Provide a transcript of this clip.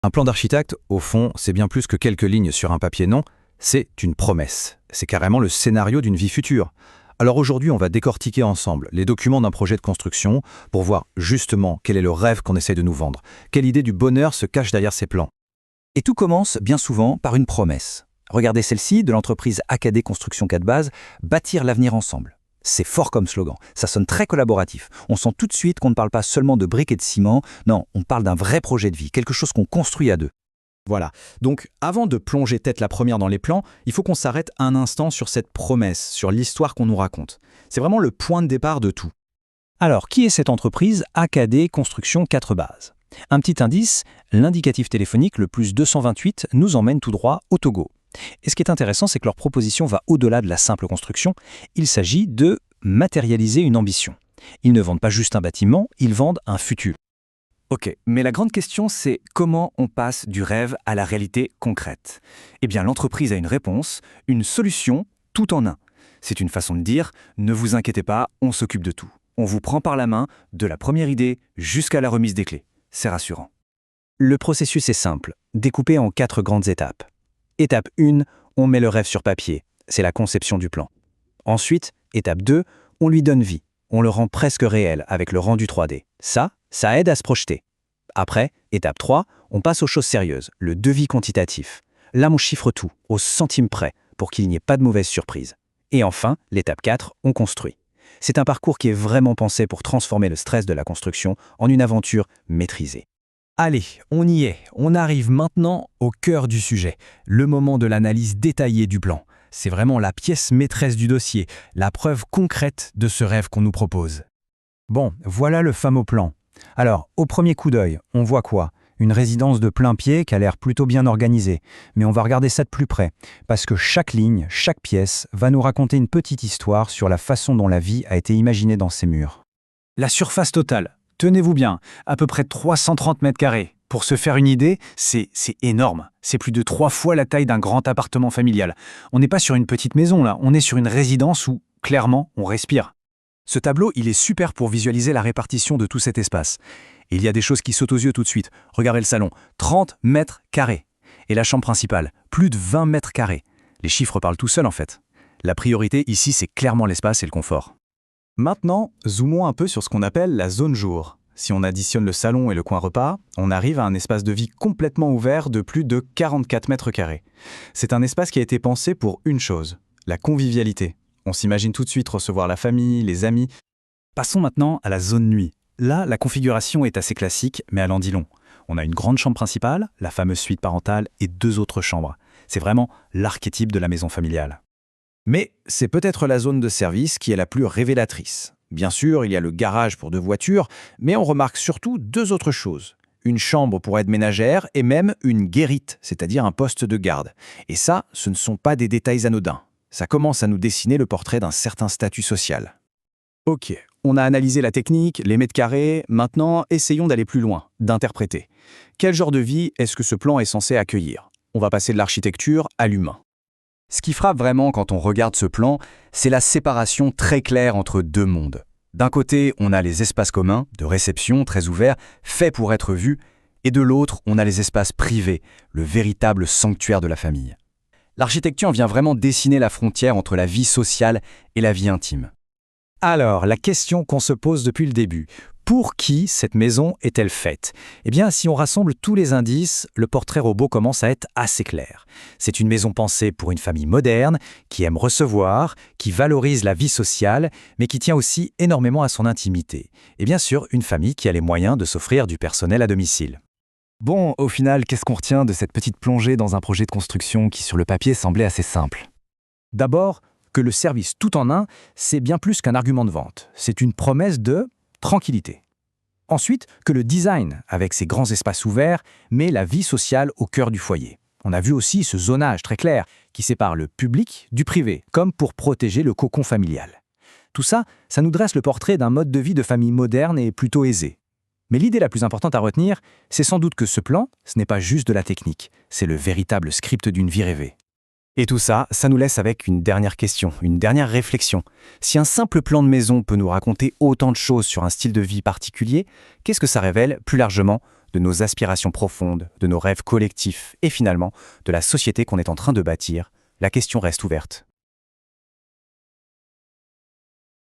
Un plan d'architecte, au fond, c'est bien plus que quelques lignes sur un papier, non, c'est une promesse. C'est carrément le scénario d'une vie future. Alors aujourd'hui, on va décortiquer ensemble les documents d'un projet de construction pour voir justement quel est le rêve qu'on essaie de nous vendre, quelle idée du bonheur se cache derrière ces plans. Et tout commence bien souvent par une promesse. Regardez celle-ci de l'entreprise AKD Construction 4 Bases, bâtir l'avenir ensemble. C'est fort comme slogan, ça sonne très collaboratif. On sent tout de suite qu'on ne parle pas seulement de briques et de ciment, non, on parle d'un vrai projet de vie, quelque chose qu'on construit à deux. Voilà. Donc, avant de plonger tête la première dans les plans, il faut qu'on s'arrête un instant sur cette promesse, sur l'histoire qu'on nous raconte. C'est vraiment le point de départ de tout. Alors, qui est cette entreprise AKD Construction 4 Bases? Un petit indice, l'indicatif téléphonique, le plus 228, nous emmène tout droit au Togo. Et ce qui est intéressant, c'est que leur proposition va au-delà de la simple construction. Il s'agit de matérialiser une ambition. Ils ne vendent pas juste un bâtiment, ils vendent un futur. Ok, mais la grande question, c'est comment on passe du rêve à la réalité concrète? Eh bien, l'entreprise a une réponse, une solution, tout en un. C'est une façon de dire, ne vous inquiétez pas, on s'occupe de tout. On vous prend par la main, de la première idée jusqu'à la remise des clés. C'est rassurant. Le processus est simple, découpé en 4 grandes étapes. Étape 1, on met le rêve sur papier, c'est la conception du plan. Ensuite, étape 2, on lui donne vie, on le rend presque réel avec le rendu 3D. Ça aide à se projeter. Après, étape 3, on passe aux choses sérieuses, le devis quantitatif. Là, on chiffre tout, au centime près, pour qu'il n'y ait pas de mauvaise surprise. Et enfin, l'étape 4, on construit. C'est un parcours qui est vraiment pensé pour transformer le stress de la construction en une aventure maîtrisée. Allez, on y est. On arrive maintenant au cœur du sujet, le moment de l'analyse détaillée du plan. C'est vraiment la pièce maîtresse du dossier, la preuve concrète de ce rêve qu'on nous propose. Bon, voilà le fameux plan. Alors, au premier coup d'œil, on voit quoi? Une résidence de plein pied qui a l'air plutôt bien organisée. Mais on va regarder ça de plus près, parce que chaque ligne, chaque pièce va nous raconter une petite histoire sur la façon dont la vie a été imaginée dans ces murs. La surface totale, tenez-vous bien, à peu près 330 mètres carrés. Pour se faire une idée, c'est énorme. C'est plus de 3 fois la taille d'un grand appartement familial. On n'est pas sur une petite maison là, on est sur une résidence où, clairement, on respire. Ce tableau, il est super pour visualiser la répartition de tout cet espace. Et il y a des choses qui sautent aux yeux tout de suite. Regardez le salon, 30 mètres carrés. Et la chambre principale, plus de 20 mètres carrés. Les chiffres parlent tout seuls en fait. La priorité ici, c'est clairement l'espace et le confort. Maintenant, zoomons un peu sur ce qu'on appelle la zone jour. Si on additionne le salon et le coin repas, on arrive à un espace de vie complètement ouvert de plus de 44 mètres carrés. C'est un espace qui a été pensé pour une chose, la convivialité. On s'imagine tout de suite recevoir la famille, les amis. Passons maintenant à la zone nuit. Là, la configuration est assez classique, mais elle en dit long. On a une grande chambre principale, la fameuse suite parentale, et 2 autres chambres. C'est vraiment l'archétype de la maison familiale. Mais c'est peut-être la zone de service qui est la plus révélatrice. Bien sûr, il y a le garage pour 2 voitures, mais on remarque surtout 2 autres choses. Une chambre pour aide ménagère et même une guérite, c'est-à-dire un poste de garde. Et ça, ce ne sont pas des détails anodins. Ça commence à nous dessiner le portrait d'un certain statut social. Ok, on a analysé la technique, les mètres carrés, maintenant essayons d'aller plus loin, d'interpréter. Quel genre de vie est-ce que ce plan est censé accueillir? On va passer de l'architecture à l'humain. Ce qui frappe vraiment quand on regarde ce plan, c'est la séparation très claire entre 2 mondes. D'un côté, on a les espaces communs, de réception, très ouverts, faits pour être vus, et de l'autre, on a les espaces privés, le véritable sanctuaire de la famille. L'architecture vient vraiment dessiner la frontière entre la vie sociale et la vie intime. Alors, la question qu'on se pose depuis le début, pour qui cette maison est-elle faite? Eh bien, si on rassemble tous les indices, le portrait robot commence à être assez clair. C'est une maison pensée pour une famille moderne, qui aime recevoir, qui valorise la vie sociale, mais qui tient aussi énormément à son intimité. Et bien sûr, une famille qui a les moyens de s'offrir du personnel à domicile. Bon, au final, qu'est-ce qu'on retient de cette petite plongée dans un projet de construction qui, sur le papier, semblait assez simple? D'abord, que le service tout en un, c'est bien plus qu'un argument de vente. C'est une promesse de tranquillité. Ensuite, que le design, avec ses grands espaces ouverts, met la vie sociale au cœur du foyer. On a vu aussi ce zonage très clair qui sépare le public du privé, comme pour protéger le cocon familial. Tout ça, ça nous dresse le portrait d'un mode de vie de famille moderne et plutôt aisé. Mais l'idée la plus importante à retenir, c'est sans doute que ce plan, ce n'est pas juste de la technique, c'est le véritable script d'une vie rêvée. Et tout ça, ça nous laisse avec une dernière question, une dernière réflexion. Si un simple plan de maison peut nous raconter autant de choses sur un style de vie particulier, qu'est-ce que ça révèle plus largement de nos aspirations profondes, de nos rêves collectifs et finalement de la société qu'on est en train de bâtir, la question reste ouverte.